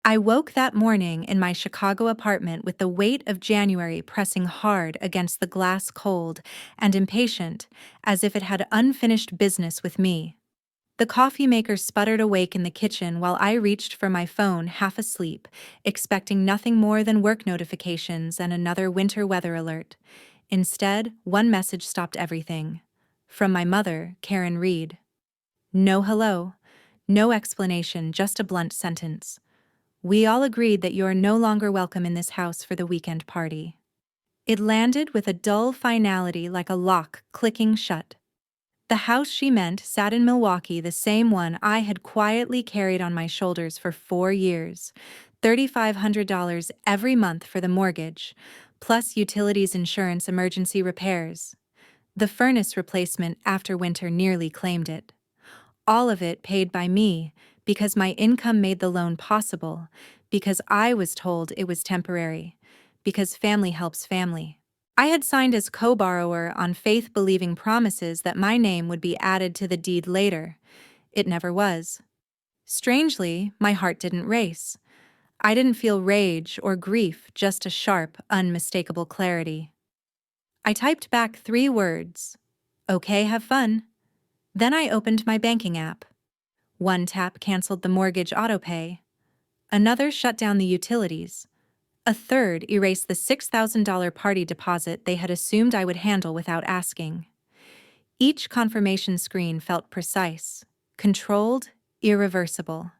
I woke that morning in my Chicago apartment with the weight of January pressing hard against the glass cold and impatient, as if it had unfinished business with me. The coffee maker sputtered awake in the kitchen while I reached for my phone half asleep, expecting nothing more than work notifications and another winter weather alert. Instead, one message stopped everything. From my mother, Karen Reed. No hello. No explanation, just a blunt sentence. We all agreed that you are no longer welcome in this house for the weekend party. It landed with a dull finality like a lock clicking shut. The house she meant sat in Milwaukee, the same one I had quietly carried on my shoulders for 4 years, $3,500 every month for the mortgage, plus utilities, insurance, emergency repairs. The furnace replacement after winter nearly claimed it. All of it paid by me, because my income made the loan possible, because I was told it was temporary, because family helps family. I had signed as co-borrower on faith-believing promises that my name would be added to the deed later. It never was. Strangely, my heart didn't race. I didn't feel rage or grief, just a sharp, unmistakable clarity. I typed back 3 words. Okay, have fun. Then I opened my banking app. One tap canceled the mortgage autopay. Another shut down the utilities. A third erased the $6,000 party deposit they had assumed I would handle without asking. Each confirmation screen felt precise, controlled, irreversible.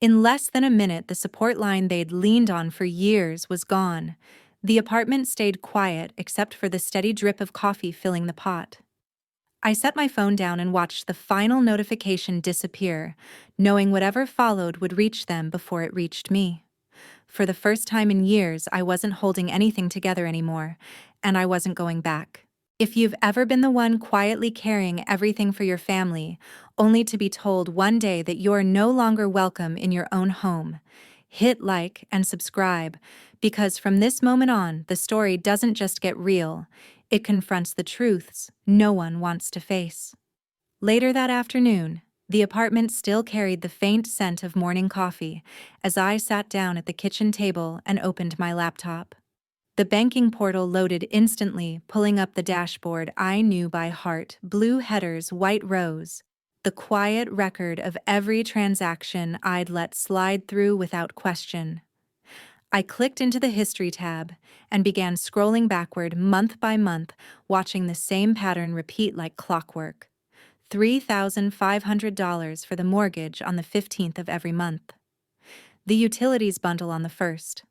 In less than a minute, the support line they'd leaned on for years was gone. The apartment stayed quiet except for the steady drip of coffee filling the pot. I set my phone down and watched the final notification disappear, knowing whatever followed would reach them before it reached me. For the first time in years, I wasn't holding anything together anymore, and I wasn't going back. If you've ever been the one quietly carrying everything for your family, only to be told one day that you're no longer welcome in your own home, hit like and subscribe, because from this moment on, the story doesn't just get real, it confronts the truths no one wants to face. Later that afternoon, the apartment still carried the faint scent of morning coffee as I sat down at the kitchen table and opened my laptop. The banking portal loaded instantly, pulling up the dashboard I knew by heart, blue headers, white rows, the quiet record of every transaction I'd let slide through without question. I clicked into the History tab and began scrolling backward month by month, watching the same pattern repeat like clockwork. $3,500 for the mortgage on the 15th of every month. The utilities bundle on the 1st.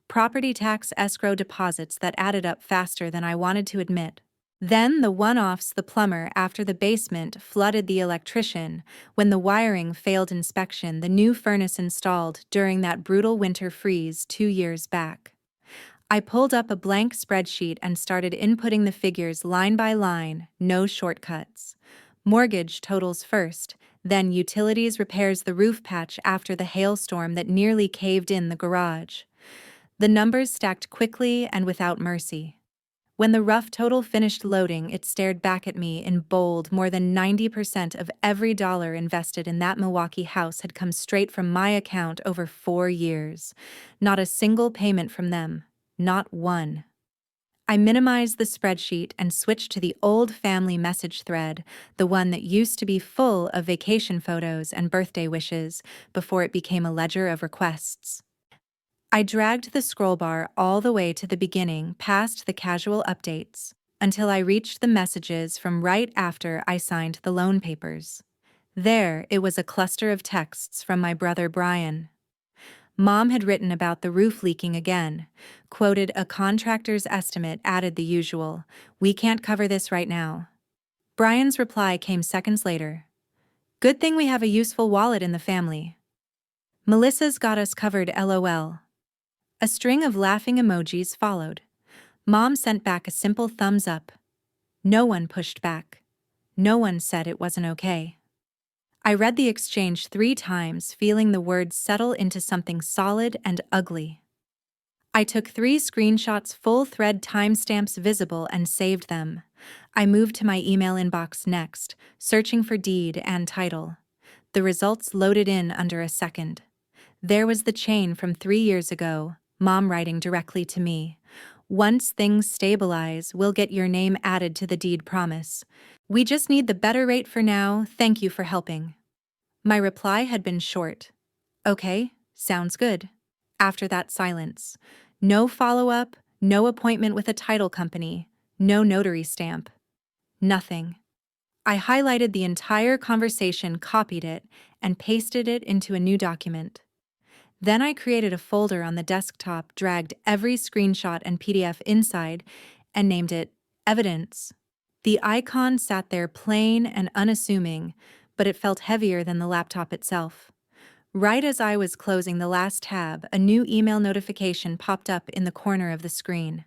Property tax escrow deposits that added up faster than I wanted to admit. Then the one-offs, the plumber after the basement flooded the electrician when the wiring failed inspection, the new furnace installed during that brutal winter freeze 2 years back. I pulled up a blank spreadsheet and started inputting the figures line by line, no shortcuts. Mortgage totals first, then utilities, repairs, the roof patch after the hailstorm that nearly caved in the garage. The numbers stacked quickly and without mercy. When the rough total finished loading, it stared back at me in bold. More than 90% of every dollar invested in that Milwaukee house had come straight from my account over 4 years. Not a single payment from them. Not one. I minimized the spreadsheet and switched to the old family message thread, the one that used to be full of vacation photos and birthday wishes before it became a ledger of requests. I dragged the scroll bar all the way to the beginning, past the casual updates, until I reached the messages from right after I signed the loan papers. There, it was a cluster of texts from my brother Brian. Mom had written about the roof leaking again, quoted a contractor's estimate, added the usual, "We can't cover this right now." Brian's reply came seconds later. "Good thing we have a useful wallet in the family. Melissa's got us covered, LOL." A string of laughing emojis followed. Mom sent back a simple thumbs up. No one pushed back. No one said it wasn't okay. I read the exchange 3 times, feeling the words settle into something solid and ugly. I took 3 screenshots, full thread timestamps visible, and saved them. I moved to my email inbox next, searching for deed and title. The results loaded in under a second. There was the chain from 3 years ago, Mom writing directly to me. Once things stabilize, we'll get your name added to the deed, promise. We just need the better rate for now, thank you for helping. My reply had been short. Okay, sounds good. After that silence. No follow-up, no appointment with a title company, no notary stamp. Nothing. I highlighted the entire conversation, copied it, and pasted it into a new document. Then I created a folder on the desktop, dragged every screenshot and PDF inside, and named it Evidence. The icon sat there plain and unassuming, but it felt heavier than the laptop itself. Right as I was closing the last tab, a new email notification popped up in the corner of the screen.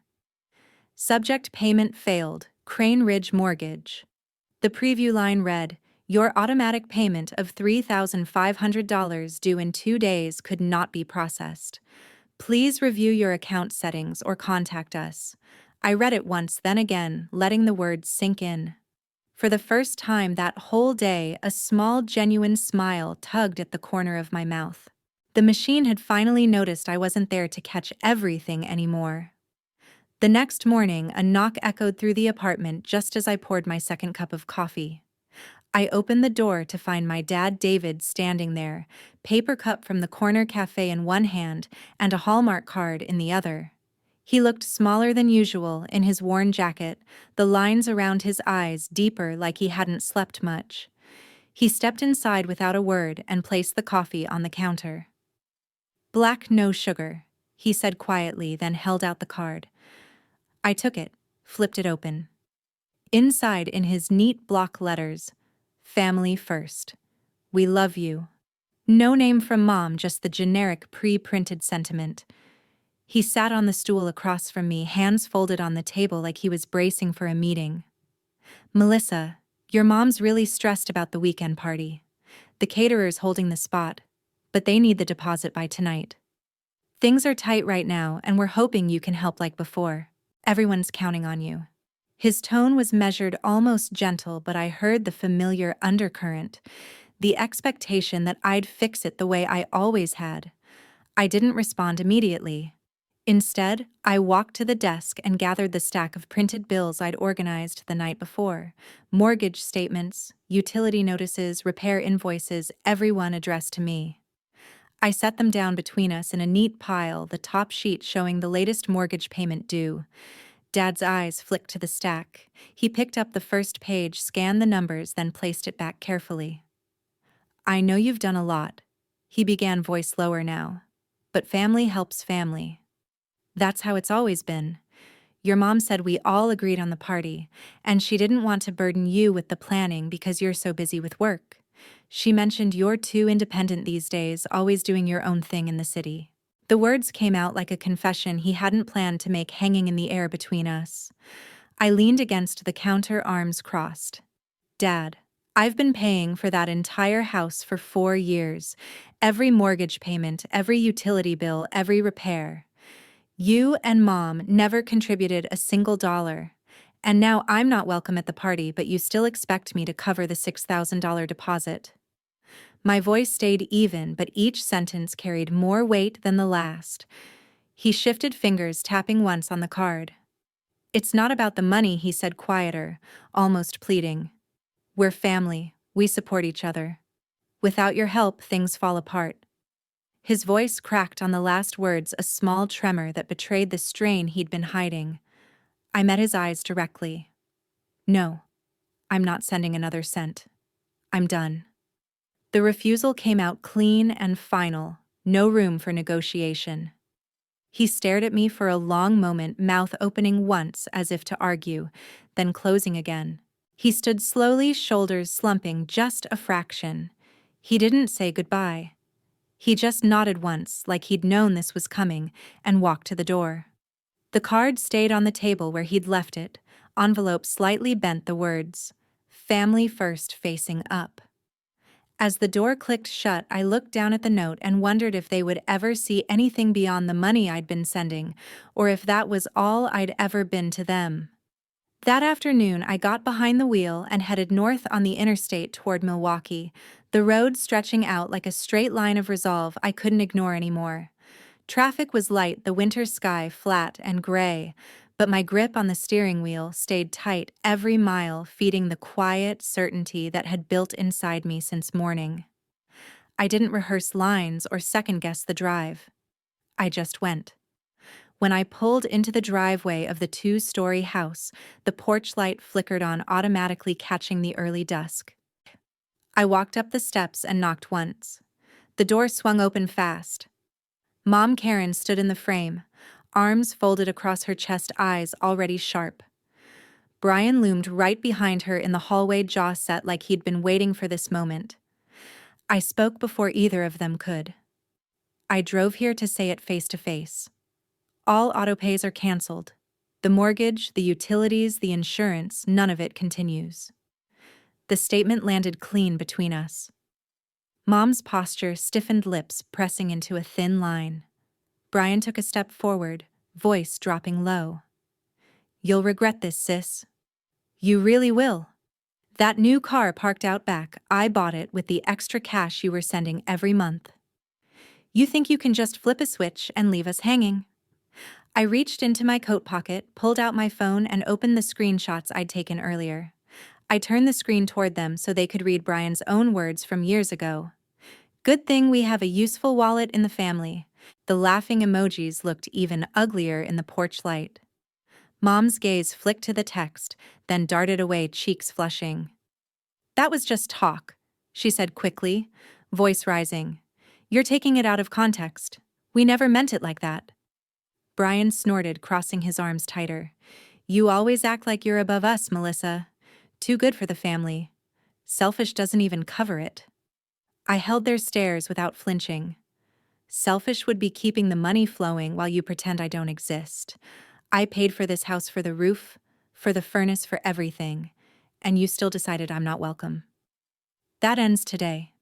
Subject: Payment failed, Crane Ridge Mortgage. The preview line read, "Your automatic payment of $3,500 due in 2 days could not be processed. Please review your account settings or contact us." I read it once, then again, letting the words sink in. For the first time that whole day, a small, genuine smile tugged at the corner of my mouth. The machine had finally noticed I wasn't there to catch everything anymore. The next morning, a knock echoed through the apartment just as I poured my second cup of coffee. I opened the door to find my dad David standing there, paper cup from the corner cafe in one hand and a Hallmark card in the other. He looked smaller than usual in his worn jacket, the lines around his eyes deeper, like he hadn't slept much. He stepped inside without a word and placed the coffee on the counter. "Black, no sugar," he said quietly, then held out the card. I took it, flipped it open. Inside, in his neat block letters, "Family first. We love you." No name from Mom, just the generic pre-printed sentiment. He sat on the stool across from me, hands folded on the table like he was bracing for a meeting. "Melissa, your mom's really stressed about the weekend party. The caterer's holding the spot, but they need the deposit by tonight. Things are tight right now, and we're hoping you can help like before. Everyone's counting on you." His tone was measured, almost gentle, but I heard the familiar undercurrent, the expectation that I'd fix it the way I always had. I didn't respond immediately. Instead, I walked to the desk and gathered the stack of printed bills I'd organized the night before. Mortgage statements, utility notices, repair invoices, every one addressed to me. I set them down between us in a neat pile, the top sheet showing the latest mortgage payment due. Dad's eyes flicked to the stack. He picked up the first page, scanned the numbers, then placed it back carefully. "I know you've done a lot," he began, voice lower now. "But family helps family. That's how it's always been. Your mom said we all agreed on the party, and she didn't want to burden you with the planning because you're so busy with work. She mentioned you're too independent these days, always doing your own thing in the city." The words came out like a confession he hadn't planned to make, hanging in the air between us. I leaned against the counter, arms crossed. "Dad, I've been paying for that entire house for 4 years. Every mortgage payment, every utility bill, every repair. You and Mom never contributed a single dollar. And now I'm not welcome at the party, but you still expect me to cover the $6,000 deposit." My voice stayed even, but each sentence carried more weight than the last. He shifted fingers, tapping once on the card. "It's not about the money," he said, quieter, almost pleading. "We're family. We support each other. Without your help, things fall apart." His voice cracked on the last words, a small tremor that betrayed the strain he'd been hiding. I met his eyes directly. "No, I'm not sending another cent. I'm done." The refusal came out clean and final, no room for negotiation. He stared at me for a long moment, mouth opening once as if to argue, then closing again. He stood slowly, shoulders slumping just a fraction. He didn't say goodbye. He just nodded once, like he'd known this was coming, and walked to the door. The card stayed on the table where he'd left it, envelope slightly bent, the words, "Family first," facing up. As the door clicked shut, I looked down at the note and wondered if they would ever see anything beyond the money I'd been sending, or if that was all I'd ever been to them. That afternoon, I got behind the wheel and headed north on the interstate toward Milwaukee, the road stretching out like a straight line of resolve I couldn't ignore anymore. Traffic was light, the winter sky flat and gray, but my grip on the steering wheel stayed tight every mile, feeding the quiet certainty that had built inside me since morning. I didn't rehearse lines or second-guess the drive. I just went. When I pulled into the driveway of the two-story house, the porch light flickered on, automatically catching the early dusk. I walked up the steps and knocked once. The door swung open fast. Mom Karen stood in the frame, arms folded across her chest, eyes already sharp. Brian loomed right behind her in the hallway, jaw set like he'd been waiting for this moment. I spoke before either of them could. I drove here to say it face to face. All autopays are canceled. The mortgage, the utilities, the insurance, none of it continues. The statement landed clean between us. Mom's posture, stiffened lips pressing into a thin line. Brian took a step forward, voice dropping low. "You'll regret this, sis. You really will. That new car parked out back, I bought it with the extra cash you were sending every month. You think you can just flip a switch and leave us hanging?" I reached into my coat pocket, pulled out my phone, and opened the screenshots I'd taken earlier. I turned the screen toward them so they could read Brian's own words from years ago. "Good thing we have a useful wallet in the family." The laughing emojis looked even uglier in the porch light. Mom's gaze flicked to the text, then darted away, cheeks flushing. "That was just talk," she said quickly, voice rising. "You're taking it out of context. We never meant it like that." Brian snorted, crossing his arms tighter. "You always act like you're above us, Melissa. Too good for the family. Selfish doesn't even cover it." I held their stares without flinching. Selfish would be keeping the money flowing while you pretend I don't exist. I paid for this house, for the roof, for the furnace, for everything, and you still decided I'm not welcome. That ends today.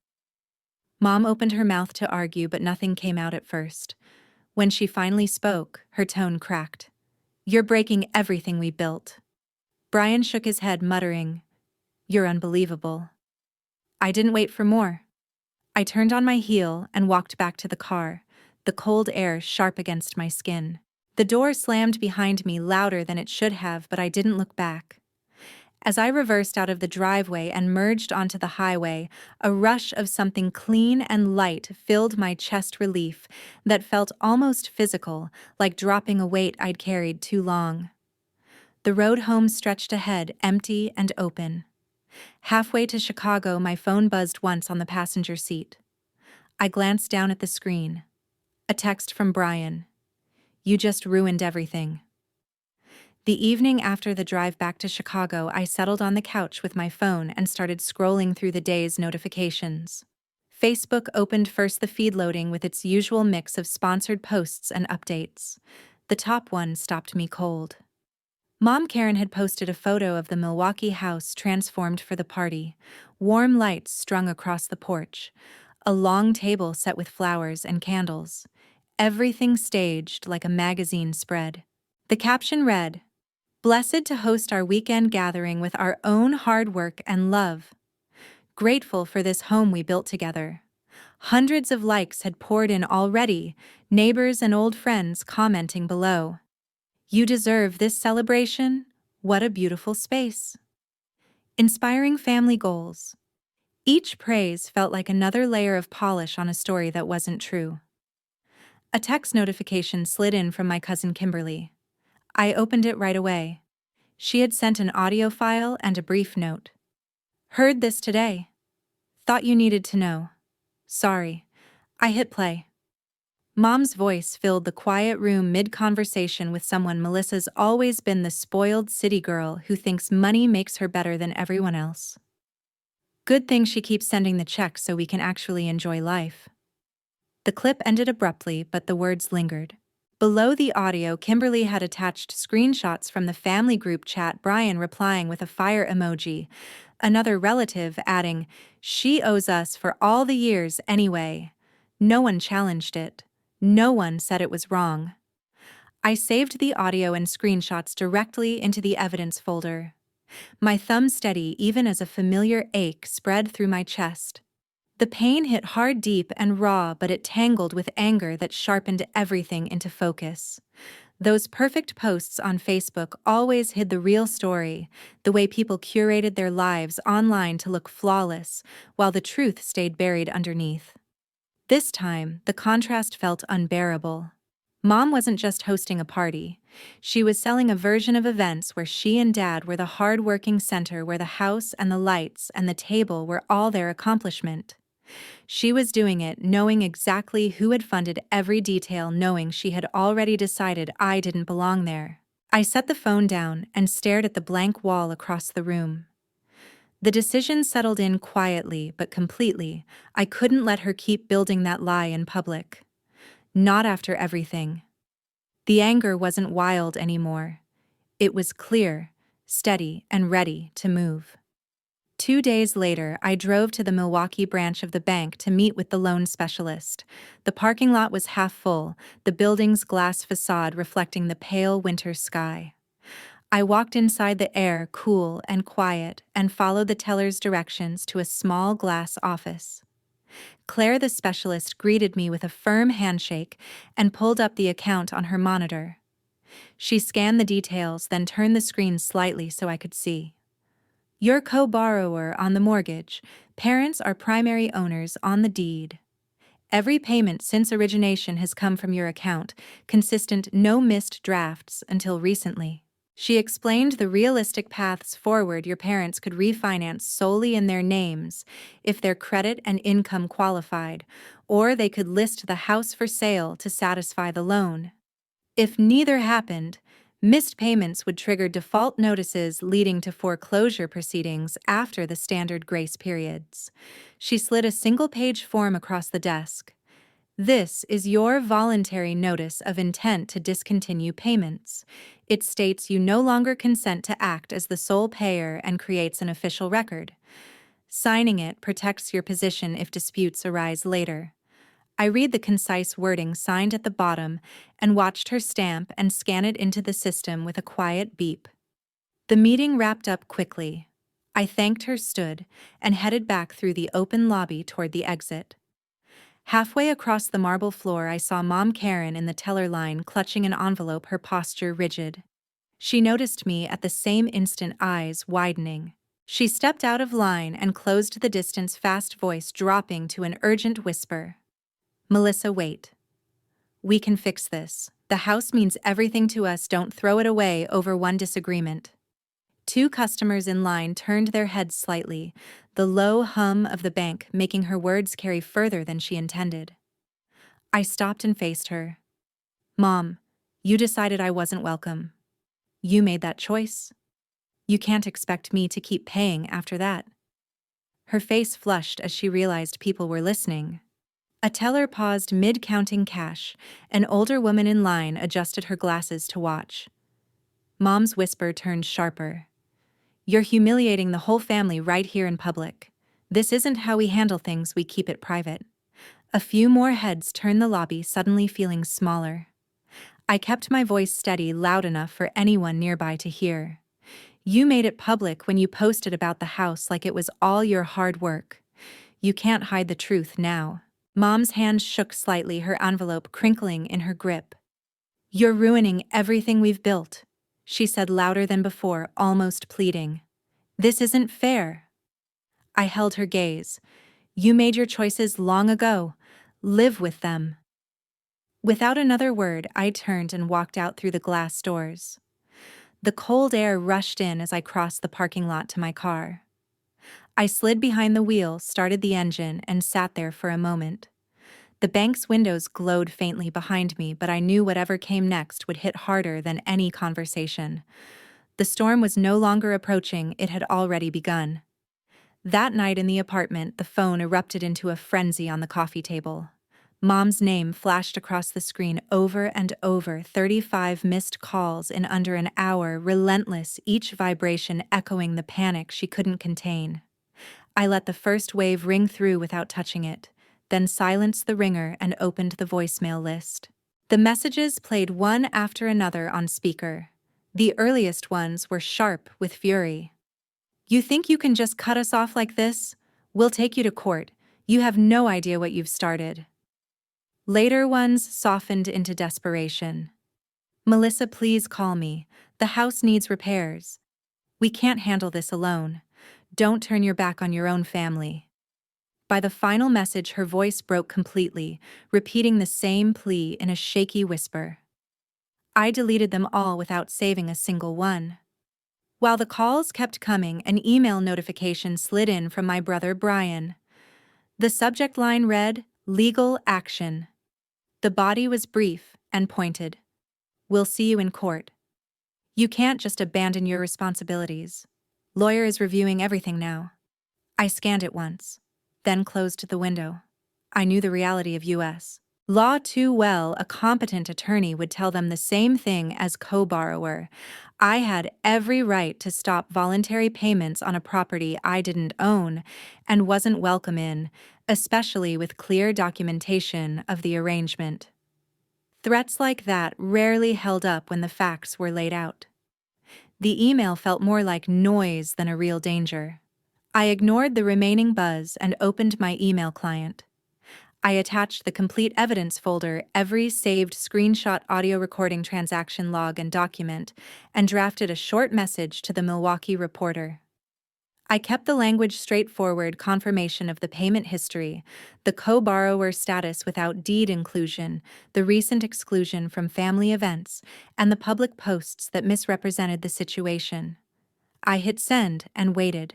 Mom opened her mouth to argue, but nothing came out at first. When she finally spoke, her tone cracked. "You're breaking everything we built." Brian shook his head, muttering, "You're unbelievable." I didn't wait for more. I turned on my heel and walked back to the car, the cold air sharp against my skin. The door slammed behind me louder than it should have, but I didn't look back. As I reversed out of the driveway and merged onto the highway, a rush of something clean and light filled my chest, relief that felt almost physical, like dropping a weight I'd carried too long. The road home stretched ahead, empty and open. Halfway to Chicago, my phone buzzed once on the passenger seat. I glanced down at the screen. A text from Brian. "You just ruined everything." The evening after the drive back to Chicago, I settled on the couch with my phone and started scrolling through the day's notifications. Facebook opened first, the feed loading with its usual mix of sponsored posts and updates. The top one stopped me cold. Mom Karen had posted a photo of the Milwaukee house transformed for the party, warm lights strung across the porch, a long table set with flowers and candles, everything staged like a magazine spread. The caption read, "Blessed to host our weekend gathering with our own hard work and love. Grateful for this home we built together." Hundreds of likes had poured in already, neighbors and old friends commenting below. "You deserve this celebration. What a beautiful space." Inspiring family goals. Each praise felt like another layer of polish on a story that wasn't true. A text notification slid in from my cousin Kimberly. I opened it right away. She had sent an audio file and a brief note. "Heard this today. Thought you needed to know. Sorry." I hit play. Mom's voice filled the quiet room mid-conversation with someone. "Melissa's always been the spoiled city girl who thinks money makes her better than everyone else. Good thing she keeps sending the checks so we can actually enjoy life." The clip ended abruptly, but the words lingered. Below the audio, Kimberly had attached screenshots from the family group chat, Brian replying with a fire emoji, another relative adding, "She owes us for all the years anyway." No one challenged it. No one said it was wrong. I saved the audio and screenshots directly into the evidence folder, my thumb steady even as a familiar ache spread through my chest. The pain hit hard, deep, and raw, but it tangled with anger that sharpened everything into focus. Those perfect posts on Facebook always hid the real story, the way people curated their lives online to look flawless, while the truth stayed buried underneath. This time, the contrast felt unbearable. Mom wasn't just hosting a party. She was selling a version of events where she and Dad were the hard-working center, where the house and the lights and the table were all their accomplishment. She was doing it knowing exactly who had funded every detail, knowing she had already decided I didn't belong there. I set the phone down and stared at the blank wall across the room. The decision settled in quietly but completely. I couldn't let her keep building that lie in public. Not after everything. The anger wasn't wild anymore. It was clear, steady, and ready to move. 2 days later, I drove to the Milwaukee branch of the bank to meet with the loan specialist. The parking lot was half full, the building's glass facade reflecting the pale winter sky. I walked inside, the air cool and quiet, and followed the teller's directions to a small glass office. Claire, the specialist, greeted me with a firm handshake and pulled up the account on her monitor. She scanned the details, then turned the screen slightly so I could see. Your co-borrower on the mortgage. Parents are primary owners on the deed. Every payment since origination has come from your account, consistent, no missed drafts until recently. She explained the realistic paths forward. Your parents could refinance solely in their names if their credit and income qualified, or they could list the house for sale to satisfy the loan. If neither happened, missed payments would trigger default notices leading to foreclosure proceedings after the standard grace periods. She slid a single-page form across the desk. This is your voluntary notice of intent to discontinue payments. It states you no longer consent to act as the sole payer and creates an official record. Signing it protects your position if disputes arise later. I read the concise wording signed at the bottom and watched her stamp and scan it into the system with a quiet beep. The meeting wrapped up quickly. I thanked her, stood, and headed back through the open lobby toward the exit. Halfway across the marble floor, I saw Mom Karen in the teller line, clutching an envelope, her posture rigid. She noticed me at the same instant, eyes widening. She stepped out of line and closed the distance, fast voice dropping to an urgent whisper. Melissa, wait. We can fix this. The house means everything to us. Don't throw it away over one disagreement. 2 customers in line turned their heads slightly, the low hum of the bank making her words carry further than she intended. I stopped and faced her. Mom, you decided I wasn't welcome. You made that choice. You can't expect me to keep paying after that. Her face flushed as she realized people were listening. A teller paused mid-counting cash. An older woman in line adjusted her glasses to watch. Mom's whisper turned sharper. You're humiliating the whole family right here in public. This isn't how we handle things, we keep it private. A few more heads turned, the lobby suddenly feeling smaller. I kept my voice steady, loud enough for anyone nearby to hear. You made it public when you posted about the house like it was all your hard work. You can't hide the truth now. Mom's hand shook slightly, her envelope crinkling in her grip. You're ruining everything we've built, she said louder than before, almost pleading. This isn't fair. I held her gaze. You made your choices long ago. Live with them. Without another word, I turned and walked out through the glass doors. The cold air rushed in as I crossed the parking lot to my car. I slid behind the wheel, started the engine, and sat there for a moment. The bank's windows glowed faintly behind me, but I knew whatever came next would hit harder than any conversation. The storm was no longer approaching, it had already begun. That night in the apartment, the phone erupted into a frenzy on the coffee table. Mom's name flashed across the screen over and over, 35 missed calls in under an hour, relentless, each vibration echoing the panic she couldn't contain. I let the first wave ring through without touching it, then silenced the ringer and opened the voicemail list. The messages played one after another on speaker. The earliest ones were sharp with fury. "You think you can just cut us off like this? We'll take you to court. You have no idea what you've started." Later ones softened into desperation. "Melissa, please call me. The house needs repairs. We can't handle this alone. Don't turn your back on your own family." By the final message, her voice broke completely, repeating the same plea in a shaky whisper. I deleted them all without saving a single one. While the calls kept coming, an email notification slid in from my brother Brian. The subject line read, "Legal action." The body was brief and pointed. "We'll see you in court. You can't just abandon your responsibilities. Lawyer is reviewing everything now." I scanned it once, then closed the window. I knew the reality of U.S. law too well. A competent attorney would tell them the same thing as co-borrower. I had every right to stop voluntary payments on a property I didn't own and wasn't welcome in, especially with clear documentation of the arrangement. Threats like that rarely held up when the facts were laid out. The email felt more like noise than a real danger. I ignored the remaining buzz and opened my email client. I attached the complete evidence folder, every saved screenshot, audio recording, transaction log, and document, and drafted a short message to the Milwaukee Reporter. I kept the language straightforward: confirmation of the payment history, the co-borrower status without deed inclusion, the recent exclusion from family events, and the public posts that misrepresented the situation. I hit send and waited.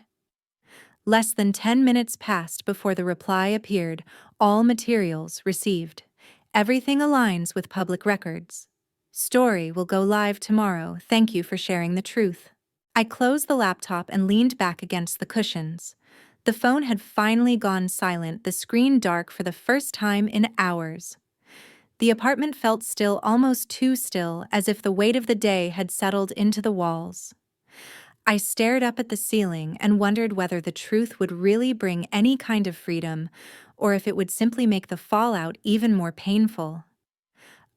Less than 10 minutes passed before the reply appeared: "All materials received. Everything aligns with public records. Story will go live tomorrow. Thank you for sharing the truth." I closed the laptop and leaned back against the cushions. The phone had finally gone silent, the screen dark for the first time in hours. The apartment felt still, almost too still, as if the weight of the day had settled into the walls. I stared up at the ceiling and wondered whether the truth would really bring any kind of freedom, or if it would simply make the fallout even more painful.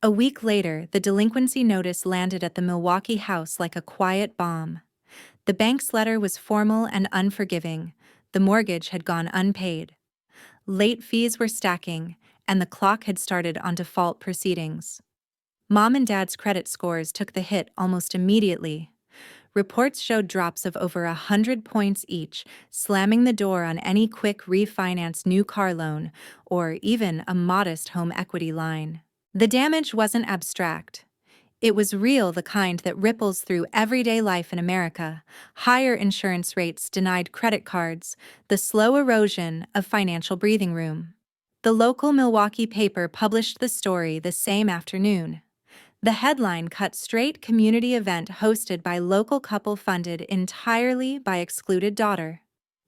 A week later, the delinquency notice landed at the Milwaukee house like a quiet bomb. The bank's letter was formal and unforgiving. The mortgage had gone unpaid. Late fees were stacking, and the clock had started on default proceedings. Mom and Dad's credit scores took the hit almost immediately. Reports showed drops of over 100 points each, slamming the door on any quick refinance new car loan or even a modest home equity line. The damage wasn't abstract. It was real, the kind that ripples through everyday life in America: higher insurance rates, denied credit cards, the slow erosion of financial breathing room. The local Milwaukee paper published the story the same afternoon. The headline cut straight: "Community event hosted by local couple funded entirely by excluded daughter."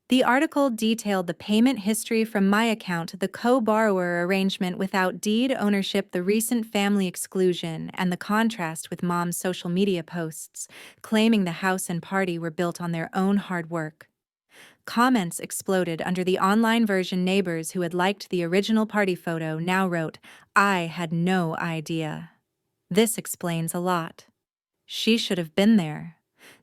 The article detailed the payment history from my account, the co-borrower arrangement without deed ownership, the recent family exclusion, and the contrast with Mom's social media posts, claiming the house and party were built on their own hard work. Comments exploded under the online version. Neighbors who had liked the original party photo now wrote, "I had no idea. This explains a lot. She should have been there."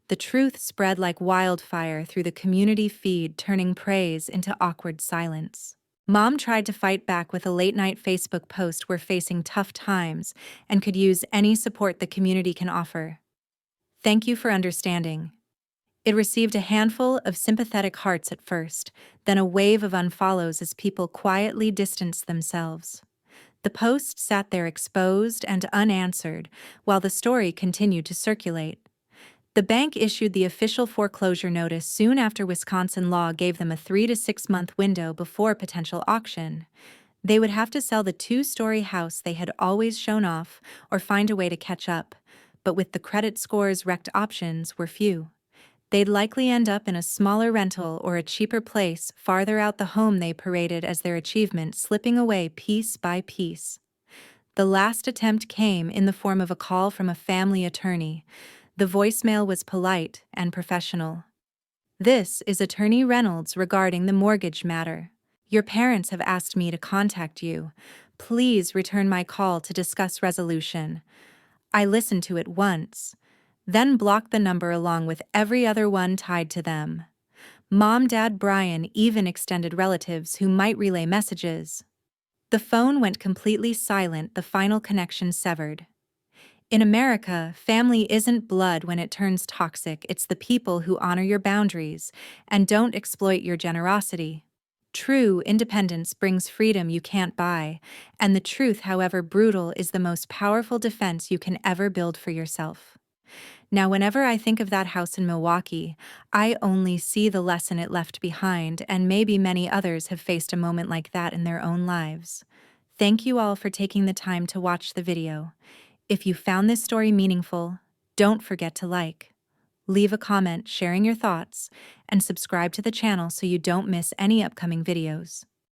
The truth spread like wildfire through the community feed, turning praise into awkward silence. Mom tried to fight back with a late-night Facebook post: "We're facing tough times and could use any support the community can offer. Thank you for understanding." It received a handful of sympathetic hearts at first, then a wave of unfollows as people quietly distanced themselves. The post sat there exposed and unanswered while the story continued to circulate. The bank issued the official foreclosure notice soon after. Wisconsin law gave them a 3 to 6 month window before potential auction. They would have to sell the 2-story house they had always shown off or find a way to catch up, but with the credit scores wrecked, options were few. They'd likely end up in a smaller rental or a cheaper place farther out, the home they paraded as their achievement, slipping away piece by piece. The last attempt came in the form of a call from a family attorney. The voicemail was polite and professional. "This is Attorney Reynolds regarding the mortgage matter. Your parents have asked me to contact you. Please return my call to discuss resolution. I listened to it once, then blocked the number along with every other one tied to them. Mom, Dad, Brian even extended relatives who might relay messages. The phone went completely silent, the final connection severed. In America, family isn't blood when it turns toxic, it's the people who honor your boundaries and don't exploit your generosity. True independence brings freedom you can't buy, and the truth, however brutal, is the most powerful defense you can ever build for yourself. Now, whenever I think of that house in Milwaukee, I only see the lesson it left behind, and maybe many others have faced a moment like that in their own lives. Thank you all for taking the time to watch the video. If you found this story meaningful, don't forget to like, leave a comment sharing your thoughts, and subscribe to the channel so you don't miss any upcoming videos.